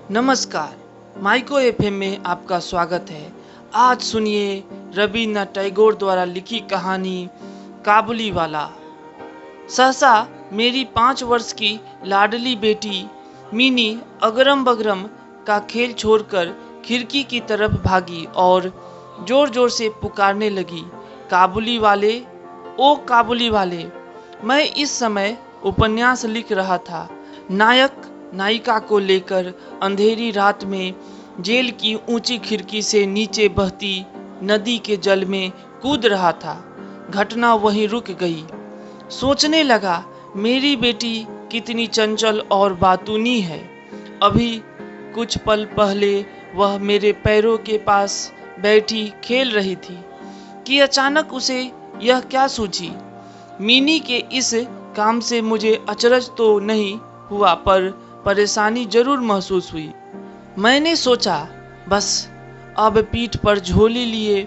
नमस्कार, micro FM में आपका स्वागत है। आज सुनिए रवीन्द्रनाथ टैगोर द्वारा लिखी कहानी काबुली वाला। सहसा मेरी 5 वर्ष की लाडली बेटी मिनी अगरम बगरम का खेल छोड़कर खिड़की की तरफ भागी और जोर जोर से पुकारने लगी, काबुली वाले, ओ काबुली वाले। मैं इस समय उपन्यास लिख रहा था। नायक नायिका को लेकर अंधेरी रात में जेल की ऊंची खिड़की से नीचे बहती नदी के जल में कूद रहा था। घटना वहीं रुक गई। सोचने लगा, मेरी बेटी कितनी चंचल और बातूनी है। अभी कुछ पल पहले वह मेरे पैरों के पास बैठी खेल रही थी कि अचानक उसे यह क्या सूझी। मिनी के इस काम से मुझे अचरज तो नहीं हुआ, पर परेशानी जरूर महसूस हुई। मैंने सोचा, बस अब पीठ पर झोली लिए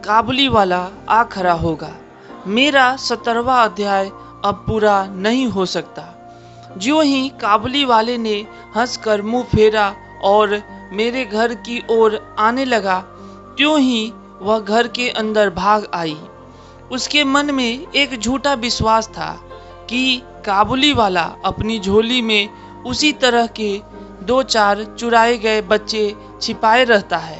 काबुली वाला आ खड़ा होगा। मेरा 17वां अध्याय अब पूरा नहीं हो सकता। ज्यों ही काबुली वाले ने हंसकर मुंह फेरा और मेरे घर की ओर आने लगा, त्यों ही वह घर के अंदर भाग आई। उसके मन में एक झूठा विश्वास था कि काबुली वाला अपनी झोली में उसी तरह के 2-4 चुराए गए बच्चे छिपाए रहता है।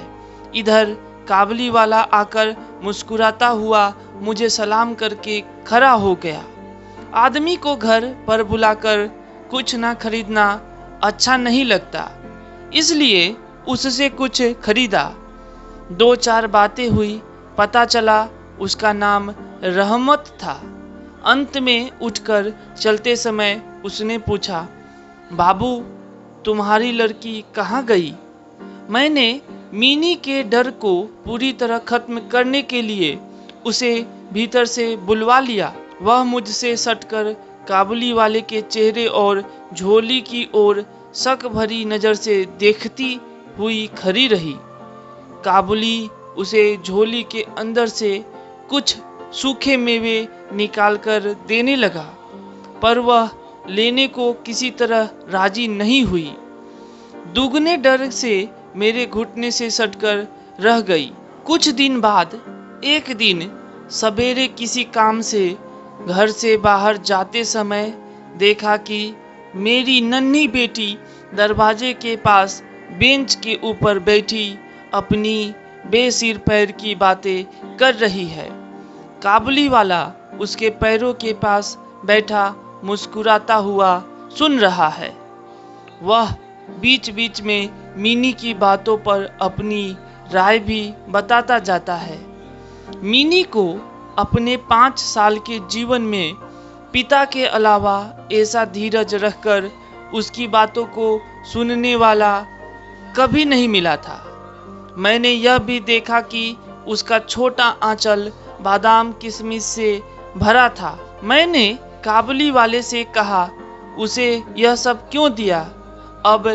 इधर काबुली वाला आकर मुस्कुराता हुआ मुझे सलाम करके खड़ा हो गया। आदमी को घर पर बुलाकर कुछ ना खरीदना अच्छा नहीं लगता, इसलिए उससे कुछ खरीदा। 2-4 बातें हुई, पता चला उसका नाम रहमत था। अंत में उठकर चलते समय उसने पूछा, बाबू, तुम्हारी लड़की कहाँ गई? मैंने मिनी के डर को पूरी तरह खत्म करने के लिए उसे भीतर से बुलवा लिया। वह मुझसे सटकर काबुली वाले के चेहरे और झोली की ओर शक भरी नजर से देखती हुई खड़ी रही। काबुली उसे झोली के अंदर से कुछ सूखे मेवे निकालकर देने लगा, पर वह लेने को किसी तरह राजी नहीं हुई। दुगने डर से मेरे घुटने से सटकर रह गई। कुछ दिन बाद एक दिन सवेरे किसी काम से घर से बाहर जाते समय देखा कि मेरी नन्ही बेटी दरवाजे के पास बेंच के ऊपर बैठी अपनी बेसिर पैर की बातें कर रही है। काबुली वाला उसके पैरों के पास बैठा मुस्कुराता हुआ सुन रहा है। वह बीच बीच में मिनी की बातों पर अपनी राय भी बताता जाता है। मिनी को अपने 5 साल के जीवन में पिता के अलावा ऐसा धीरज रखकर उसकी बातों को सुनने वाला कभी नहीं मिला था। मैंने यह भी देखा कि उसका छोटा आंचल बादाम किशमिश से भरा था। मैंने काबुली वाले से कहा, उसे यह सब क्यों दिया? अब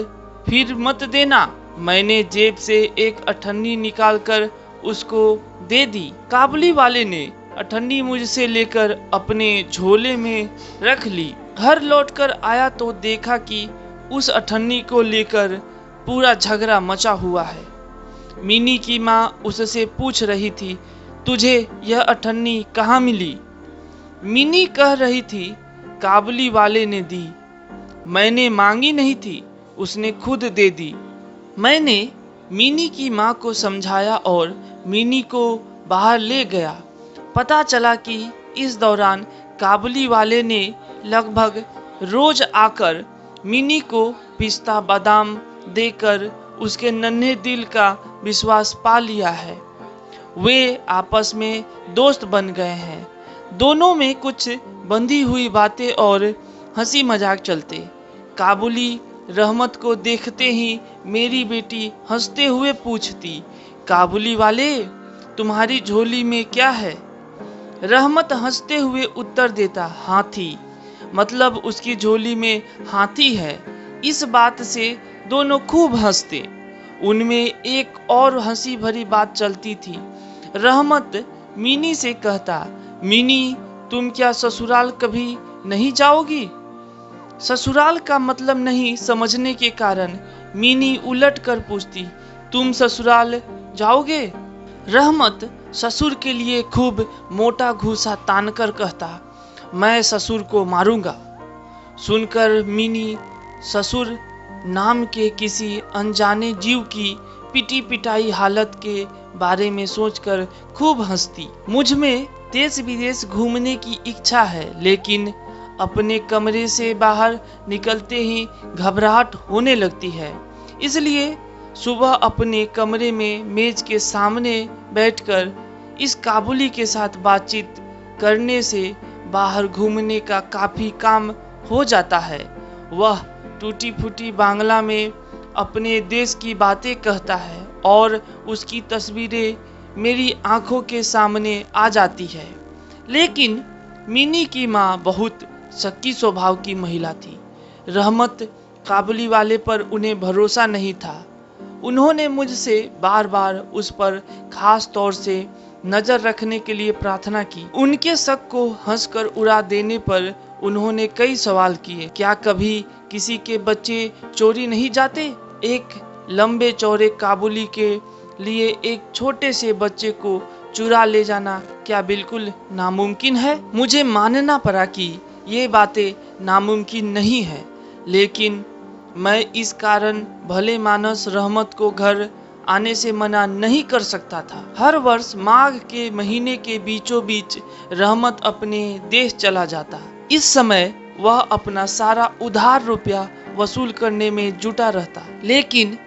फिर मत देना। मैंने जेब से एक अठन्नी निकालकर उसको दे दी। काबुली वाले ने अठन्नी मुझसे लेकर अपने झोले में रख ली। घर लौटकर आया तो देखा कि उस अठन्नी को लेकर पूरा झगड़ा मचा हुआ है। मिनी की माँ उससे पूछ रही थी, तुझे यह अठन्नी कहाँ मिली? मिनी कह रही थी, काबुली वाले ने दी। मैंने मांगी नहीं थी, उसने खुद दे दी। मैंने मिनी की माँ को समझाया और मिनी को बाहर ले गया। पता चला कि इस दौरान काबुली वाले ने लगभग रोज आकर मिनी को पिस्ता बादाम देकर उसके नन्हे दिल का विश्वास पा लिया है। वे आपस में दोस्त बन गए हैं। दोनों में कुछ बंधी हुई बातें और हंसी मजाक चलते। काबुली रहमत को देखते ही मेरी बेटी हंसते हुए पूछती, काबुली वाले, तुम्हारी झोली में क्या है? रहमत हंसते हुए उत्तर देता, हाथी। मतलब उसकी झोली में हाथी है। इस बात से दोनों खूब हंसते। उनमें एक और हंसी भरी बात चलती थी। रहमत मिनी से कहता, मिनी, तुम क्या ससुराल कभी नहीं जाओगी? ससुराल का मतलब नहीं समझने के कारण मीनी उलट कर पूछती, तुम ससुराल जाओगे? रहमत ससुर के लिए खूब मोटा घूसा तानकर कहता, मैं ससुर को मारूंगा। सुनकर मीनी ससुर नाम के किसी अनजाने जीव की पिटी पिटाई हालत के बारे में सोचकर खूब हंसती। मुझ में देश विदेश घूमने की इच्छा है, लेकिन अपने कमरे से बाहर निकलते ही घबराहट होने लगती है। इसलिए सुबह अपने कमरे में मेज के सामने बैठकर इस काबुली के साथ बातचीत करने से बाहर घूमने का काफी काम हो जाता है। वह टूटी फूटी बांग्ला में अपने देश की बातें कहता है और उसकी तस्वीरें मेरी आंखों के सामने आ जाती है। लेकिन मिनी की माँ बहुत शक्की स्वभाव की महिला थी। रहमत काबुली वाले पर उन्हें भरोसा नहीं था। उन्होंने मुझसे बार बार उस पर खास तौर से नजर रखने के लिए प्रार्थना की। उनके शक को हंसकर उड़ा देने पर उन्होंने कई सवाल किए। क्या कभी किसी के बच्चे चोरी नहीं जाते? एक लंबे चौड़े काबुली के लिए एक छोटे से बच्चे को चुरा ले जाना क्या बिल्कुल नामुमकिन है? मुझे मानना पड़ा कि ये बातें नामुमकिन नहीं है, लेकिन मैं इस कारण भले मानस रहमत को घर आने से मना नहीं कर सकता था। हर वर्ष माघ के महीने के बीचों बीच रहमत अपने देश चला जाता। इस समय वह अपना सारा उधार रुपया वसूल करने में जुटा रहता, लेकिन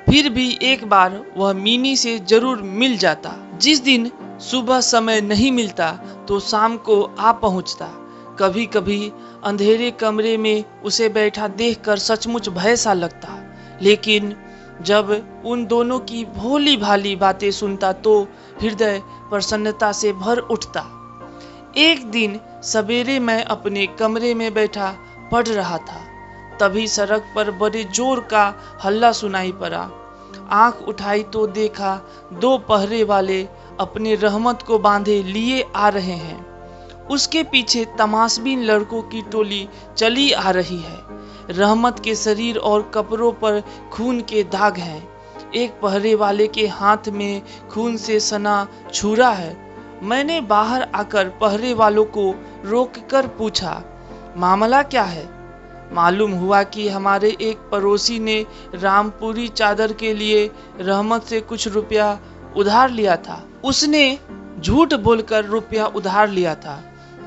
फिर भी एक बार वह मिनी से जरूर मिल जाता। जिस दिन सुबह समय नहीं मिलता तो शाम को आ पहुंचता। कभी कभी अंधेरे कमरे में उसे बैठा देखकर सचमुच भय सा लगता, लेकिन जब उन दोनों की भोली भाली बातें सुनता तो हृदय प्रसन्नता से भर उठता। एक दिन सवेरे मैं अपने कमरे में बैठा पढ़ रहा था, तभी सड़क पर बड़े जोर का हल्ला सुनाई पड़ा। आंख उठाई तो देखा दो पहरे वाले अपने रहमत को बांधे लिए आ रहे हैं। उसके पीछे तमाशबीन लड़कों की टोली चली आ रही है। रहमत के शरीर और कपड़ों पर खून के दाग हैं। एक पहरे वाले के हाथ में खून से सना छुरा है। मैंने बाहर आकर पहरे वालों को रोककर पूछा, मामला क्या है? मालूम हुआ कि हमारे एक पड़ोसी ने रामपुरी चादर के लिए रहमत से कुछ रुपया उधार लिया था। उसने झूठ बोलकर रुपया उधार लिया था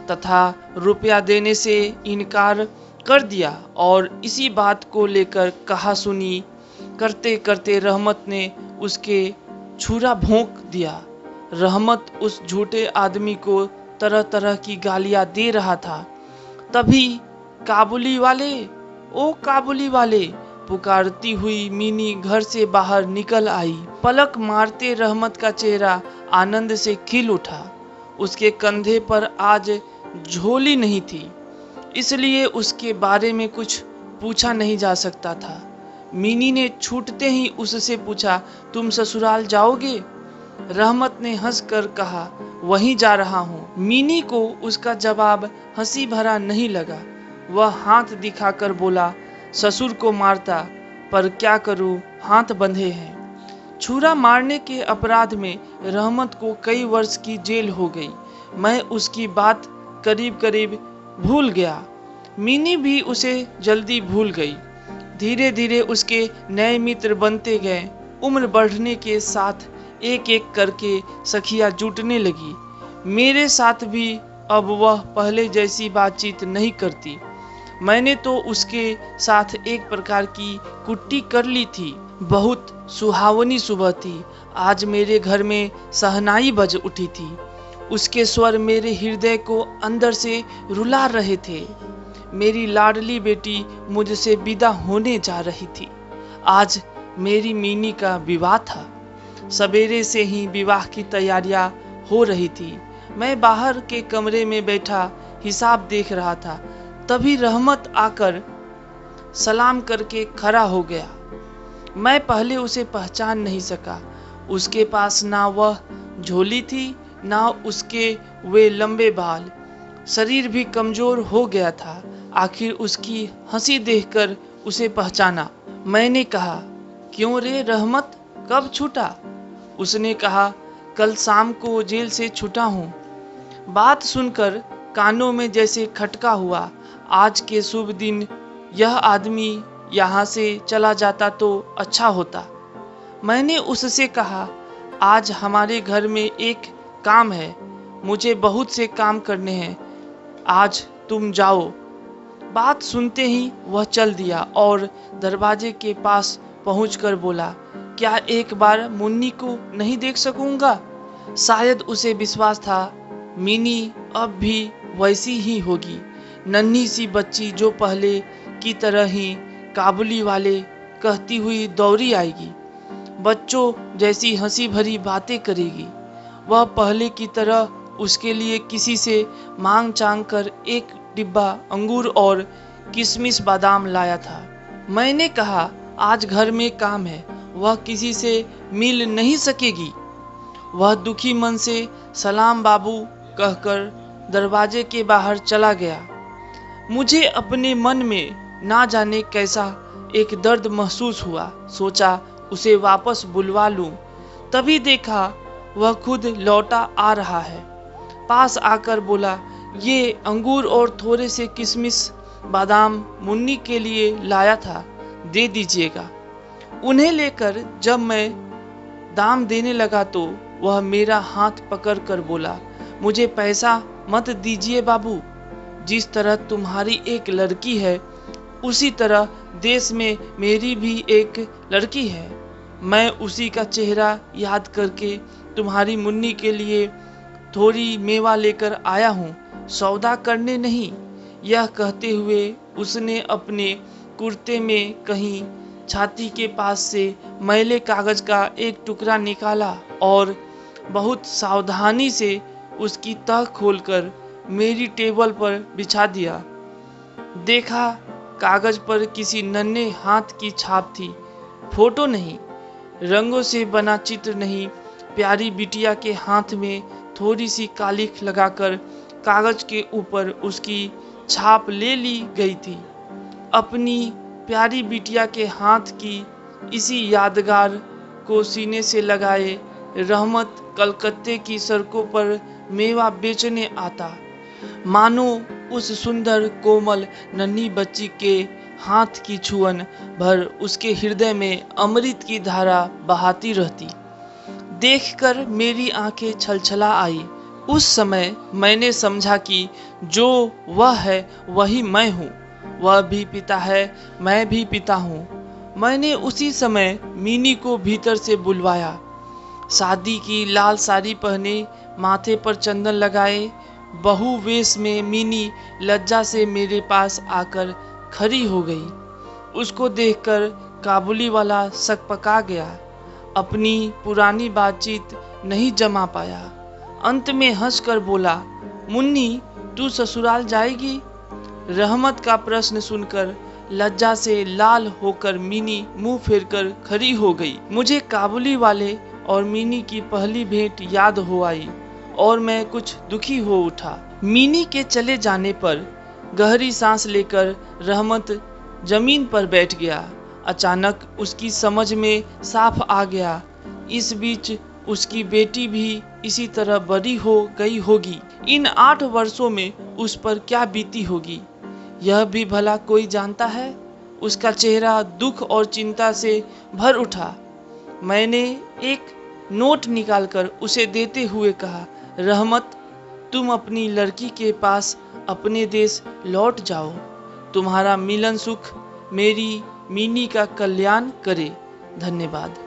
तथा रुपया देने से इनकार कर दिया और इसी बात को लेकर कहा सुनी करते करते रहमत ने उसके छुरा भोंक दिया। रहमत उस झूठे आदमी को तरह तरह की गालियां दे रहा था। तभी काबुली वाले, ओ काबुली वाले पुकारती हुई मिनी घर से बाहर निकल आई। पलक मारते रहमत का चेहरा आनंद से खिल उठा। उसके कंधे पर आज झोली नहीं थी, इसलिए उसके बारे में कुछ पूछा नहीं जा सकता था। मिनी ने छूटते ही उससे पूछा, तुम ससुराल जाओगे? रहमत ने हंसकर कहा, वहीं जा रहा हूँ। मिनी को उसका जवाब हंसी भरा नहीं लगा। वह हाथ दिखाकर बोला, ससुर को मारता, पर क्या करूं, हाथ बंधे हैं। छुरा मारने के अपराध में रहमत को कई वर्ष की जेल हो गई। मैं उसकी बात करीब करीब भूल गया। मिनी भी उसे जल्दी भूल गई। धीरे धीरे उसके नए मित्र बनते गए। उम्र बढ़ने के साथ एक एक करके सखियां जुटने लगी। मेरे साथ भी अब वह पहले जैसी बातचीत नहीं करती। मैंने तो उसके साथ एक प्रकार की कुट्टी कर ली थी। बहुत सुहावनी सुबह थी। आज मेरे घर में शहनाई बज उठी थी। उसके स्वर मेरे हृदय को अंदर से रुला रहे थे। मेरी लाडली बेटी मुझसे विदा होने जा रही थी। आज मेरी मिनी का विवाह था। सवेरे से ही विवाह की तैयारियां हो रही थी। मैं बाहर के कमरे में बैठा हिसाब देख रहा था। तभी रहमत आकर सलाम करके खड़ा हो गया। मैं पहले उसे पहचान नहीं सका। उसके पास ना वह झोली थी, ना उसके वे लंबे बाल। शरीर भी कमजोर हो गया था। आखिर उसकी हंसी देखकर उसे पहचाना। मैंने कहा, क्यों रे रहमत, कब छूटा? उसने कहा, कल शाम को जेल से छूटा हूँ। बात सुनकर कानों में जैसे खटका हुआ। आज के शुभ दिन यह आदमी यहाँ से चला जाता तो अच्छा होता। मैंने उससे कहा, आज हमारे घर में एक काम है, मुझे बहुत से काम करने हैं, आज तुम जाओ। बात सुनते ही वह चल दिया और दरवाजे के पास पहुंचकर बोला, क्या एक बार मुन्नी को नहीं देख सकूंगा? शायद उसे विश्वास था मिनी अब भी वैसी ही होगी, नन्ही सी बच्ची जो पहले की तरह ही काबुली वाले कहती हुई दौड़ी आएगी, बच्चों जैसी हंसी भरी बातें करेगी। वह पहले की तरह उसके लिए किसी से मांग चांग कर एक डिब्बा अंगूर और किशमिश बादाम लाया था। मैंने कहा, आज घर में काम है, वह किसी से मिल नहीं सकेगी। वह दुखी मन से सलाम बाबू कहकर दरवाजे के बाहर चला गया। मुझे अपने मन में ना जाने कैसा एक दर्द महसूस हुआ। सोचा उसे वापस बुलवा लूं, तभी देखा वह खुद लौटा आ रहा है। पास आकर बोला, ये अंगूर और थोड़े से किशमिश बादाम मुन्नी के लिए लाया था, दे दीजिएगा। उन्हें लेकर जब मैं दाम देने लगा तो वह मेरा हाथ पकड़कर बोला, मुझे पैसा मत दीजिए बाबू, जिस तरह तुम्हारी एक लड़की है उसी तरह देश में मेरी भी एक लड़की है। मैं उसी का चेहरा याद करके तुम्हारी मुन्नी के लिए थोड़ी मेवा लेकर आया हूँ, सौदा करने नहीं। यह कहते हुए उसने अपने कुर्ते में कहीं छाती के पास से मैले कागज का एक टुकड़ा निकाला और बहुत सावधानी से उसकी तह खोलकर मेरी टेबल पर बिछा दिया। देखा कागज पर किसी नन्हे हाथ की छाप थी, फोटो नहीं, रंगों से बना चित्र नहीं। प्यारी बिटिया के हाथ में थोड़ी सी कालिख लगाकर कागज के ऊपर उसकी छाप ले ली गई थी। अपनी प्यारी बिटिया के हाथ की इसी यादगार को सीने से लगाए रहमत कलकत्ते की सड़कों पर मेवा बेचने आता। मानो उस सुंदर कोमल नन्ही बच्ची के हाथ की छुअन भर उसके हृदय में अमृत की धारा बहाती रहती। देखकर मेरी आंखें छलछला आई। उस समय मैंने समझा कि जो वह है वही मैं हूँ, वह भी पिता है, मैं भी पिता हूँ। मैंने उसी समय मिनी को भीतर से बुलवाया। शादी की लाल साड़ी पहने, माथे पर चंदन लगाए बहू वेश में मिनी लज्जा से मेरे पास आकर खड़ी हो गई। उसको देखकर काबुली वाला सकपका गया, अपनी पुरानी बातचीत नहीं जमा पाया। अंत में हंसकर बोला, मुन्नी तू ससुराल जाएगी? रहमत का प्रश्न सुनकर लज्जा से लाल होकर मिनी मुंह फेरकर खड़ी हो गई। मुझे काबुली वाले और मिनी की पहली भेंट याद हो आई और मैं कुछ दुखी हो उठा। मिनी के चले जाने पर गहरी सांस लेकर रहमत जमीन पर बैठ गया। अचानक उसकी समझ में साफ आ गया, इस बीच उसकी बेटी भी इसी तरह बड़ी हो गई होगी। इन 8 वर्षों में उस पर क्या बीती होगी, यह भी भला कोई जानता है? उसका चेहरा दुख और चिंता से भर उठा। मैंने एक नोट निकालकर उसे देते हुए कहा, रहमत तुम अपनी लड़की के पास अपने देश लौट जाओ। तुम्हारा मिलन सुख मेरी मिनी का कल्याण करे। धन्यवाद।